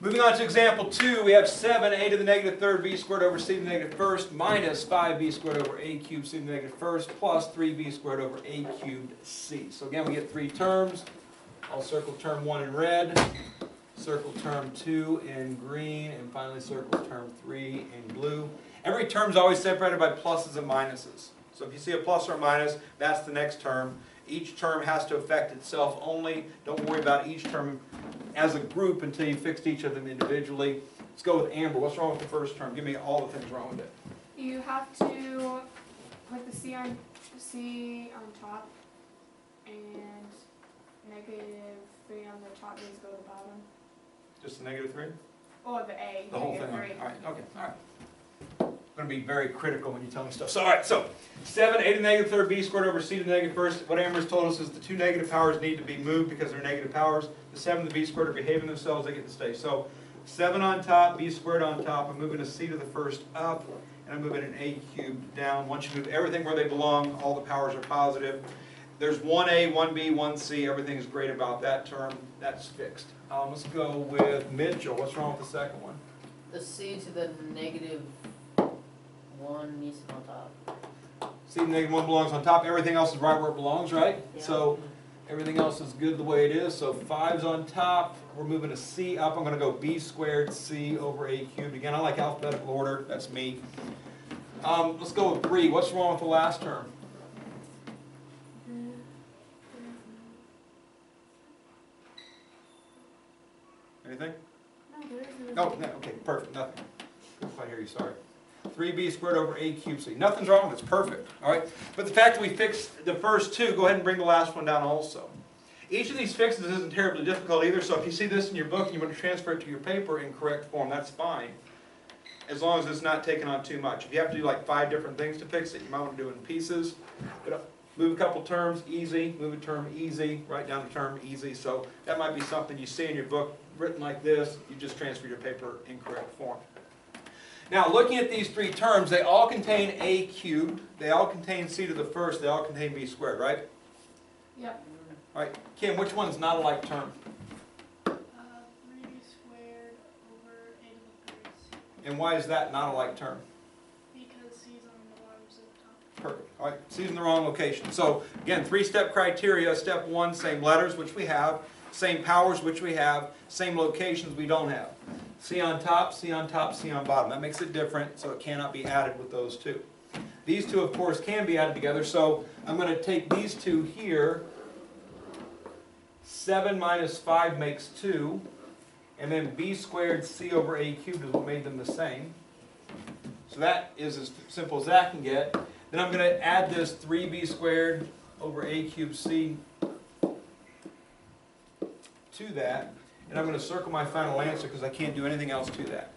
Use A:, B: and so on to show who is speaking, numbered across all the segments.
A: Moving on to example 2, we have 7a to the negative third b squared over c to the negative first minus 5b squared over a cubed c to the negative first plus 3b squared over a cubed c. So again, we get three terms. I'll circle term 1 in red, circle term 2 in green, and finally circle term 3 in blue. Every term is always separated by pluses and minuses. So if you see a plus or a minus, that's the next term. Each term has to affect itself only. Don't worry about each term as a group until you fixed each of them individually. Let's go with Amber. What's wrong with the first term? Give me all the things wrong with it.
B: You have to put the c on top, and negative 3 on the top needs to go to the bottom.
A: Just the negative 3?
B: Oh, the a.
A: The whole thing.
B: Negative 3.
A: All right. Okay. All right. I'm going to be very critical when you tell me stuff. So, all right. So, 7a to the negative third b squared over c to the negative first. What Amber's told us is the two negative powers need to be moved because they're negative powers. The 7 and the b squared are behaving themselves. They get to stay. So, 7 on top, b squared on top. I'm moving a c to the first up, and I'm moving an a cubed down. Once you move everything where they belong, all the powers are positive. There's 1a, 1b, 1c. Everything's great about that term. That's fixed. Let's go with Mitchell. What's wrong with the second one?
C: The c to the negative 1 needs to be on top.
A: C to the negative 1 belongs on top. Everything else is right where it belongs, right?
C: Yeah.
A: So everything else is good the way it is. So 5's on top. We're moving a c up. I'm going to go b squared c over a cubed. Again, I like alphabetical order. That's me. Let's go with 3. What's wrong with the last term? Anything?
B: No, there isn't.
A: No, no, okay, perfect, nothing. Couldn't quite hear you, sorry. 3b squared over a cubed c. Nothing's wrong with it, it's perfect, all right? But the fact that we fixed the first two, go ahead and bring the last one down also. Each of these fixes isn't terribly difficult either, so if you see this in your book and you want to transfer it to your paper in correct form, that's fine. As long as it's not taking on too much. If you have to do like 5 different things to fix it, you might want to do it in pieces. But move a couple terms, easy. Move a term, easy. Write down the term, easy. So that might be something you see in your book written like this. You just transfer your paper in correct form. Now, looking at these 3 terms, they all contain a cubed. They all contain c to the first. They all contain b squared, right?
B: Yep.
A: All right. Kim, which one's not a like term?
D: 3 squared over a to the third c.
A: And why is that not a like term?
D: Because c's on the bottom, so the top.
A: Perfect. All right, C's in the wrong location. So again, 3-step criteria. Step 1, same letters, which we have. Same powers, which we have. Same locations we don't have. C on top, C on top, C on bottom. That makes it different, so it cannot be added with those two. These two, of course, can be added together. So I'm going to take these two here. 7 minus 5 makes 2. And then b squared c over a cubed is what made them the same. So that is as simple as that can get. Then I'm going to add this 3b squared over a cubed c to that. And I'm going to circle my final answer because I can't do anything else to that.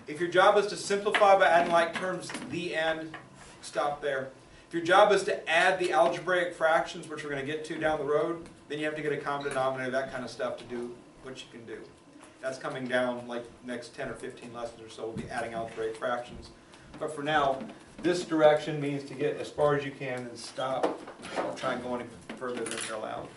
A: If your job is to simplify by adding like terms, the end, stop there. If your job is to add the algebraic fractions, which we're going to get to down the road, then you have to get a common denominator, that kind of stuff to do what you can do. That's coming down like next 10 or 15 lessons or so. We'll be adding algebraic fractions. But for now, this direction means to get as far as you can and stop. Don't try and go any further than you're allowed.